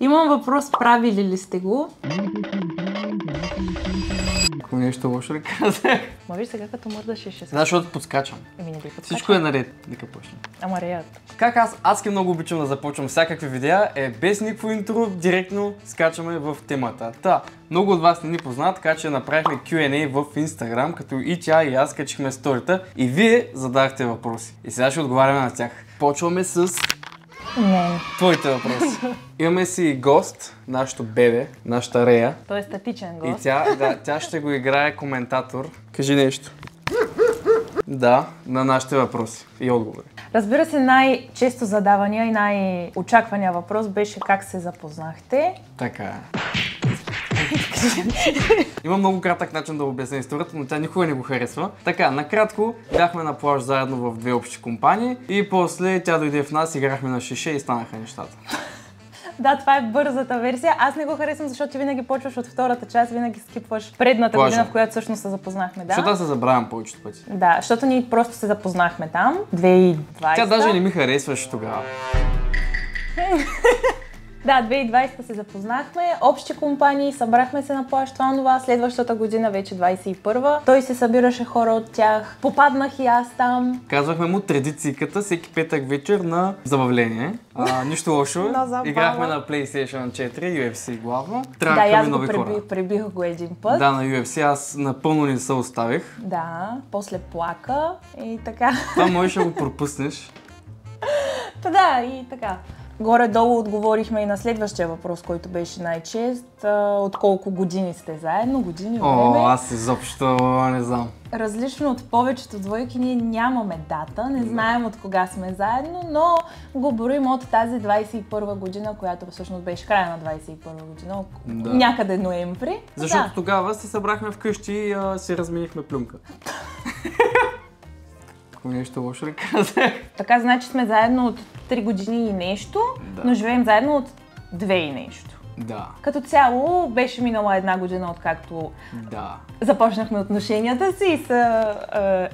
Имам въпрос, правили ли сте го? Ако нещо лошо ли казах? Ма виж сега като мърдаш и ще се... Защото подскачам. Еми не би подскачам. Всичко е наред. Нека почнем. Ама реят. Как аз адски много обичам да започвам всякакви видеа, без никакво интро, директно скачаме в темата. Много от вас не ни познават, така че направихме Q&A в Instagram, като и тя и аз качихме сторита и вие задахте въпроси. И сега ще отговаряме на тях. Почваме с... Не. твоите въпроси. Имаме си гост, нашето бебе, нашата Рея. Той е статичен гост. И тя ще го играе коментатор. Кажи нещо. Да, на нашите въпроси и отговори. Разбира се, най-често задавания и най-очаквания въпрос беше как се запознахте. Така е. Има много кратък начин да обясня историята, но тя никога не го харесва. Така, накратко бяхме на плаж заедно в две общи компании и после тя дойде в нас, играхме на шише и станаха нещата. Да, това е бързата версия. Аз не го харесвам, защото ти винаги почваш от втората част, винаги скипваш предната година, в която всъщност се запознахме. Да? Защото аз се забравям повечето пъти. Да, защото ние просто се запознахме там, 2020. Тя даже не ми харесваше тогава. Да, 2020 се запознахме, общи компании, събрахме се на плаж, това, следващата година, вече 21-а. Той се събираше хора от тях, попаднах и аз там. Казвахме му традицията всеки петък вечер на забавление. Нищо лошо, играхме на PlayStation 4, UFC главно. Да, и аз го пребих го един път. Да, на UFC аз напълно не се оставих. Да, после плака и така. Това можеш да го пропуснеш. Да, и така. Горе-долу отговорихме и на следващия въпрос, който беше най-чест. От колко години сте заедно? Години, време? Аз изобщо не знам. Различно от повечето двойки, ние нямаме дата, не знаем от кога сме заедно, но го броим от тази 21 година, която всъщност беше края на 21 година, някъде ноември. Защото тогава се събрахме вкъщи и си разменихме плюнка. Нещо лошо ли казах? Така, значи сме заедно от 3 години и нещо, но живеем заедно от 2 и нещо. Да. Като цяло беше минала една година, откакто започнахме отношенията си и се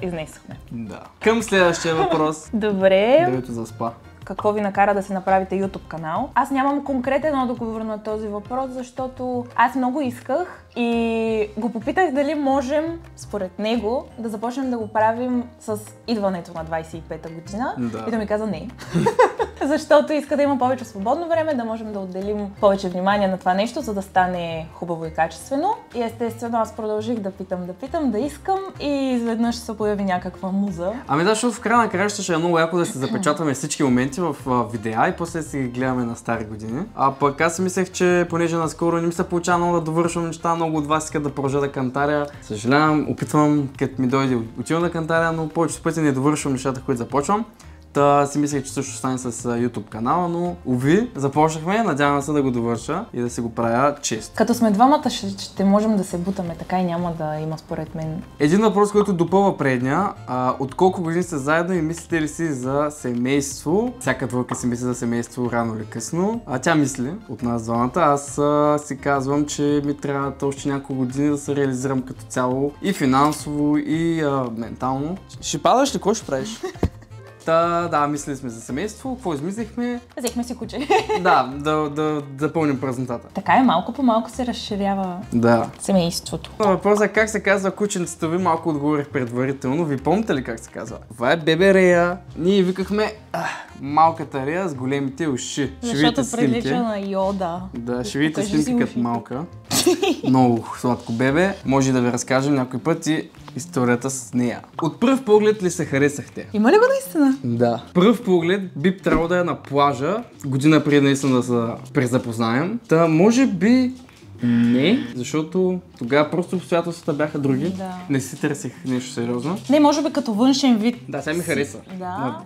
изнесохме. Да. Към следващия въпрос. Добре. Дето заспа. Какво ви накара да си направите YouTube канал? Аз нямам конкретен отговор на този въпрос, защото аз много исках и го попитах дали можем, според него, да започнем да го правим с идването на 25-та година. И да ми каза не. Защото иска да има повече свободно време, да можем да отделим повече внимание на това нещо, за да стане хубаво и качествено. И естествено аз продължих да питам, да искам и изведнъж се появи някаква муза. Ами да, защото в края на краищата ще е много яко да се запечатваме всички моменти в видеа и после си ги гледаме на стари години. А пък аз си мислех, че понеже наскоро не ми се получава много да довършвам неща, много от вас искат да продължа да кантаря. Съжалявам, опитвам, като ми дойде отивам да кантаря, но повечето пъти не довършвам нещата, които започвам. Та си мислех, че също стане с YouTube канала, но уви, започнахме, надявам се да го довърша и да си го правя често. Като сме двамата, ще можем да се бутаме, така и няма да има според мен. Един въпрос, който допълва предния, от колко години сте заедно и мислите ли си за семейство? Всяка двойка си мисли за семейство рано или късно. Тя мисли от нас двамата. Аз си казвам, че ми трябва още няколко години да се реализирам като цяло и финансово, и ментално. Ще падаш ли? Какво ще правиш? Да, мислили сме за семейство. Какво измислихме? Взехме си куче. Да запълним празнотата. Така е, малко по малко се разширява семейството. Въпросът е как се казва кученцето ви, малко отговорих предварително. Ви помните ли как се казва? Това е бебе Рея. Ние викахме малката Рея с големите уши. Защото прилича на Йода. Да, ще видите снимки като малка. Много сладко бебе. Може да ви разкажем някой път и историята с нея. От пръв поглед ли се харесахте? Има ли го наистина? Да. Пръв поглед би трябвало да е на плажа, година преди наистина да се презапознаем. Та може би не, защото тогава просто обстоятелствата бяха други. Да. Не си търсих нещо сериозно. Не, може би като външен вид. Да, сега ми хареса. Да.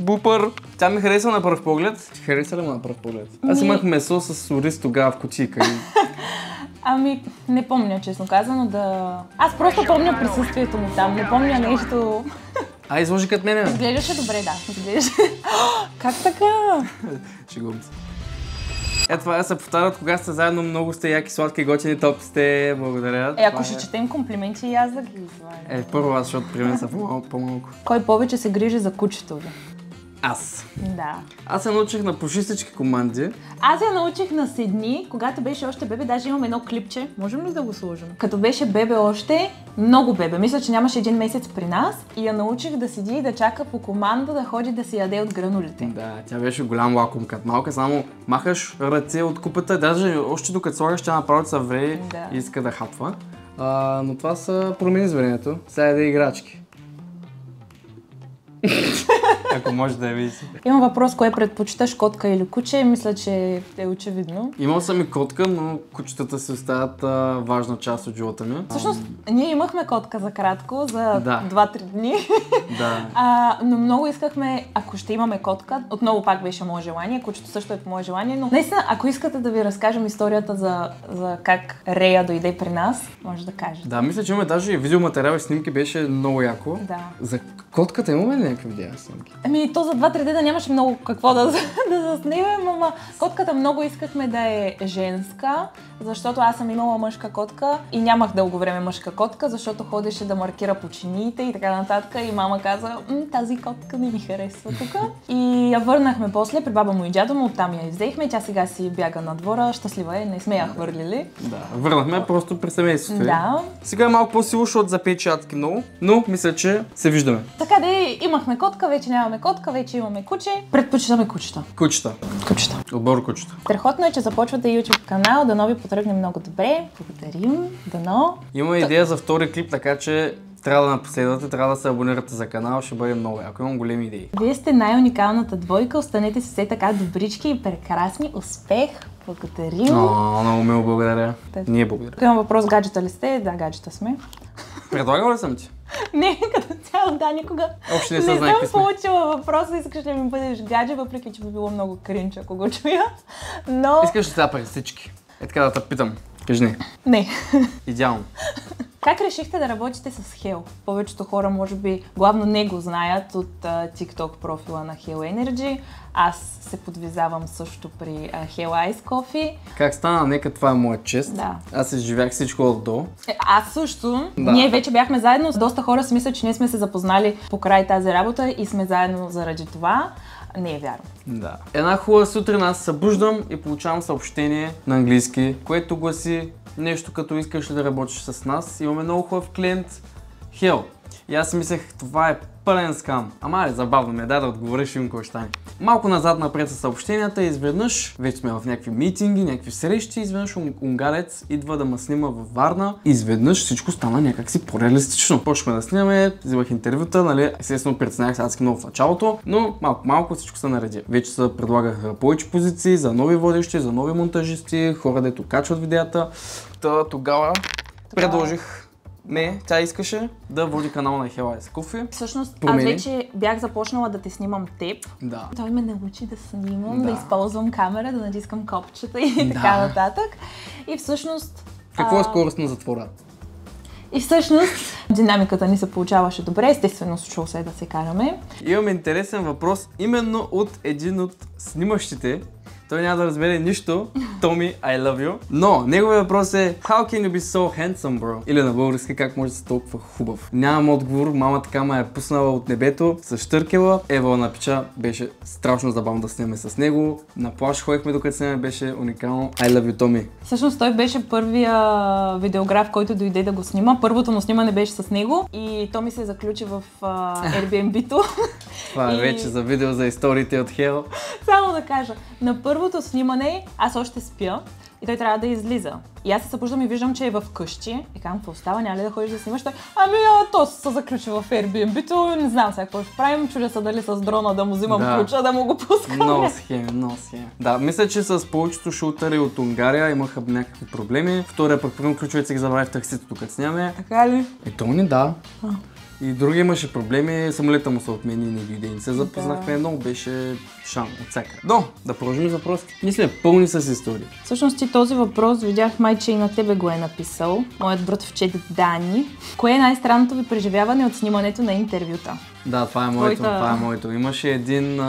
Бупър! Тя ми хареса на пръв поглед. Хареса ли му на пръв поглед? Аз имах месо с ориз тогава в кутийка. Ами, не помня, честно казано, Аз просто помня присъствието му там, не помня нещо... Изложи като мене. Изглеждаше добре, да. Изглеждаше... Как така? Шегувам се. Това се повтарят, кога сте заедно, много сте яки, сладки, готини, топ сте. Благодаря. Ако ще четем комплименти и аз да ги извадя. Първо аз, защото при мен са по-малко. Кой повече се грижи за кучето ви? Аз. Да. Аз се научих на почти всички команди. Аз я научих на Седни, когато беше още бебе, даже имам едно клипче. Можем ли да го сложим? Като беше бебе още, много бебе. Мисля, че нямаше един месец при нас и я научих да седи и да чака по команда да ходи да си яде от гранулите. Да, тя беше голям лаком, като малка, само махаш ръце от купата, даже още докато слагаш, тя направо се вре и иска да хапва. Но това са промени с времето. Сега яде играчки. Ако може да я видите. Имам въпрос, кое предпочиташ, котка или куче? Мисля, че е очевидно. Имал съм и котка, но кучетата си остават важна част от живота ми. Всъщност, ние имахме котка за кратко, за 2-3 дни. Да. Но много искахме, ако ще имаме котка, отново пак беше мое желание, кучето също е по мое желание, но наистина, ако искате да ви разкажем историята за как Рея дойде при нас, може да кажете. Да, мисля, че имаме даже и видеоматериал и снимки, беше много яко. Да. За котката имаме ли някакви видеа снимки? Ами, то за 2-3 дена нямаше много какво да заснемем, ама котката много искахме да е женска, защото аз съм имала мъжка котка и нямах дълго време мъжка котка, защото ходеше да маркира по чиниите и така нататък и мама каза, тази котка не ми харесва тук. И я върнахме после при баба му и дядо му, оттам я взехме, тя сега си бяга на двора, щастлива е, не сме я хвърлили. Да, върнахме просто при семейството. Да. Сега е малко по-сило, защото запече адски много, но мисля, че се виждаме. Така да имахме котка, вече нямаме котка, вече имаме куче. Предпочитаме кучета. Кучета. Отбор кучета. Страхотно е, че започвате YouTube канал, дано ви потръгне много добре. Благодарим, дано. Има идея за втори клип, така че трябва да напоследвате, трябва да се абонирате за канал, ще бъде много яко. Имам големи идеи. Вие сте най-уникалната двойка, останете си все така добрички и прекрасни. Успех! Благодарим! Много мило, благодаря. Ние благодаря. Имам въпрос, гаджета ли сте? Да, гаджета сме. Предлагал ли съм ти? Не, като цяло, да, никога Още не съм получила въпроса, искаш ли ми бъдеш гадже, въпреки че би било много кринч, ако го чуя. Но... Искаш ли сега през всички? Е така да те питам. Кажи не. Не. Идеално. Как решихте да работите с Хел? Повечето хора, може би, главно не го знаят от TikTok профила на Hell Energy. Аз се подвизавам също при Hell Ice Coffee. Как стана? Нека това е моя чест. Да. Аз изживях всичко отдолу. Аз също. Да. Ние вече бяхме заедно. Доста хора си мислят, че ние сме се запознали покрай тази работа и сме заедно заради това. Не е вярно. Да. Една хубава сутрин аз се събуждам и получавам съобщение на английски, което гласи нещо като искаш ли да работиш с нас. Имаме много хубав клиент, Хел. И аз си мислех, това е пълен скам. Ама забавно ме, да отговориш, им какво ще стане. Малко назад напред са съобщенията и изведнъж, вече сме в някакви митинги, някакви срещи, изведнъж унгарец идва да ме снима във Варна. Изведнъж всичко стана някакси по-реалистично. Почнахме да снимаме, взимах интервюта, нали, естествено преценях се адски много в началото, но малко всичко се нареди. Вече се предлагаха повече позиции за нови водещи, за нови монтажисти, хора, дето качват видеята. Тогава предложих. Не, тя искаше да води канал на Hell Ice Coffee. Всъщност, аз вече бях започнала да те снимам теб. Да. Той ме научи да снимам, да използвам камера, да натискам копчета и така нататък. И всъщност... Какво е скорост на затвора? И всъщност, динамиката ни се получаваше добре, естествено случва се да се караме. Имам интересен въпрос именно от един от снимащите. Той няма да разбере нищо. Томи, I love you. Но неговият въпрос е How can you be so handsome, bro? Или на български, как може да си толкова хубав? Нямам отговор, мама така ме е пуснала от небето с щъркела. Ева напича, беше страшно забавно да снимаме с него. На плаж ходихме докато снимаме, беше уникално. I love you, Томи. Всъщност той беше първия видеограф, който дойде да го снима. Първото му снимане беше с него и Томи се заключи в Airbnb-то. Това е вече за видео за историите от Hell. Само да кажа, на първото снимане аз още спя и той трябва да излиза. И аз се събуждам и виждам, че е в къщи. И казвам, какво става, няма ли да ходиш да снимаш? Той, то се заключи в Airbnb-то, не знам сега какво ще правим, чудя се дали с дрона да му взимам ключа, да му го пускам. Много схеми. Да, мисля, че с повечето шутъри от Унгария имаха някакви проблеми. Втория пък ключовете си ги забрави в таксито, докато снимаме. Така ли? То не, да. И други имаше проблеми, самолета му се отмени и не дойде. Не се запознахме, много беше шан от всяка. Но, да продължим за въпросите. Ние сме пълни с истории. Всъщност ти този въпрос видях май, че и на тебе го е написал. Моят братовчет Дани. Кое е най-странното ви преживяване от снимането на интервюта? Да, това е моето, това е моето. Имаше един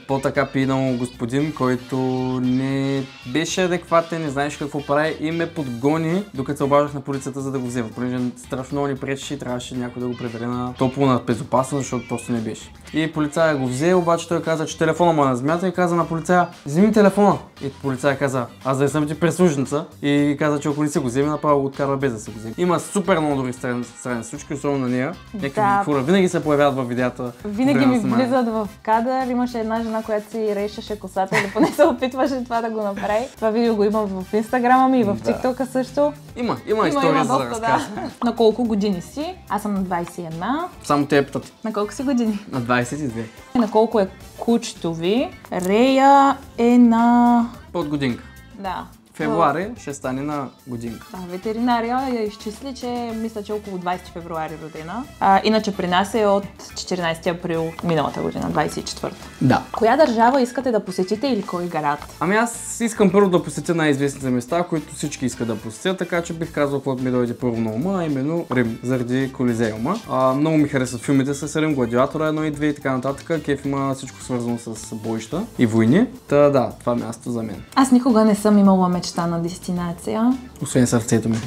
по-така пинал господин, който не беше адекватен, не знаеш какво прави и ме подгони, докато се обаждах на полицията, за да го взема. Понеже страшно много ни пречеше и трябваше някой да го прибере на топло, на безопасно, защото просто не беше. И полицая го взе, обаче той каза, че телефона му е на земята и каза на полицая, вземи телефона. И полицая каза, аз да съм ти прислужница и каза, че ако не си го вземе, направо го откарва без да се го вземе. Има супер много добри странни случки, особено на нея. Някакви хора винаги се появяват във видеята. Винаги ми влизат в кадър. Имаше една жена, която си решеше косата или поне се опитваше това да го направи. Това видео го имам в инстаграма ми и в тиктока също. Има история за да разказвам. На колко години си? Аз съм на 21. Само те питат. На колко си години? На 22. На колко е кучето ви? Рея е на... Под годинка. Да. Февруари ще стане на годинка. Да, ветеринария я изчисли, че мисля, че около 20 февруари родена. Иначе при нас е от 14 април миналата година, 24. Да. Коя държава искате да посетите или кой град? Ами аз искам първо да посетя най-известните места, които всички искат да посетят, така че бих казал, което ми дойде първо на ума, а именно Рим, заради Колизеума. Много ми харесват филмите с Рим, Гладиатора 1 и 2 и така нататък. Кеф има всичко свързано с боища и войни. Та да, това е място за мен. Аз никога не съм имала мечта на дестинация. Освен сърцето ми.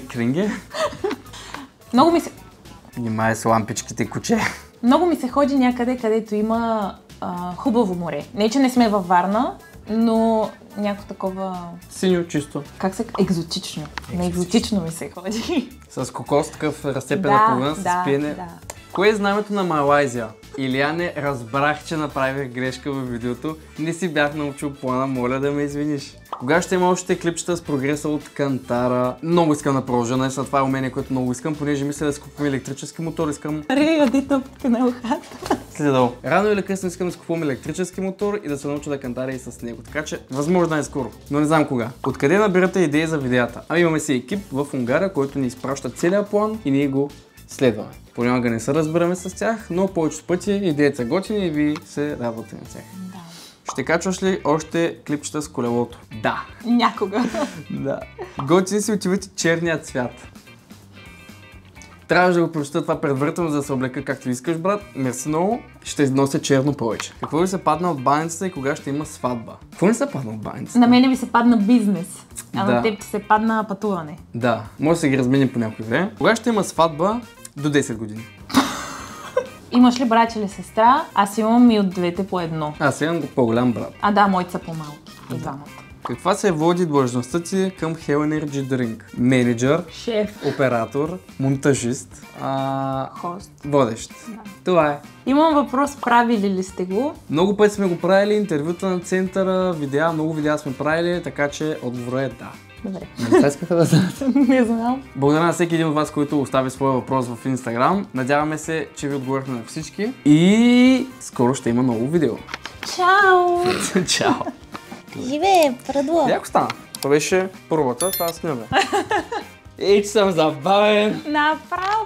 Кринге? Много ми се... Внимай с лампичките, куче. Много ми се ходи някъде, където има хубаво море. Не, че не сме във Варна, но някакво такова... Синьо, чисто. Как се... Екзотично. Не екзотично ми се ходи. С кокос, такъв разцепена половина, с пиене. Да. Кое е знамето на Малайзия? Илияне, разбрах, че направих грешка във видеото. Не си бях научил плана, моля да ме извиниш. Кога ще има още клипчета с прогреса от Кантара? Много искам да продължа, наистина това е умение, което много искам, понеже мисля да си купувам електрически мотор, искам... Ходи топка на ухата. Следовало. Рано или късно искам да си купувам електрически мотор и да се науча да кантаря и с него, така че възможно е скоро, но не знам кога. Откъде набирате идеи за видеята? Имаме си екип в Унгария, който ни изпраща целият план и ние го следваме. Понякога не се разбираме с тях, но повечето пъти идеите са готини и ви се радвате на тях. Да. Ще качваш ли още клипчета с колелото? Да. Някога. Да. Готини си отивате черният цвят. Трябваше да го прочета това предварително, за да се облека както искаш, брат. Мерси много. Ще нося черно повече. Какво ви се падна от баницата и кога ще има сватба? Какво ми се падна от баницата? На мене ми се падна бизнес, а на теб ти се падна пътуване. Да, може да се ги разменим по някой време. Кога ще има сватба? До 10 години. Имаш ли брат или сестра? Аз имам и от двете по едно. Аз имам по-голям брат. Да, моите са по-малки. И двамата. Каква се води длъжността ти към Hell Energy Drink? Менеджер, шеф, оператор, монтажист, хост, водещ. Да. Това е. Имам въпрос, правили ли сте го? Много пъти сме го правили, интервюта на центъра, видеа, много видеа сме правили, така че отговорът е да. Добре. Не искаха да знаят. Не знам. Благодаря на всеки един от вас, който остави своя въпрос в Instagram. Надяваме се, че ви отговорихме на всички. И скоро ще има ново видео. Чао! Чао! Живее, прадло! Яко стана. Това беше първата, това снимаме. Ей, че съм забавен! Направо!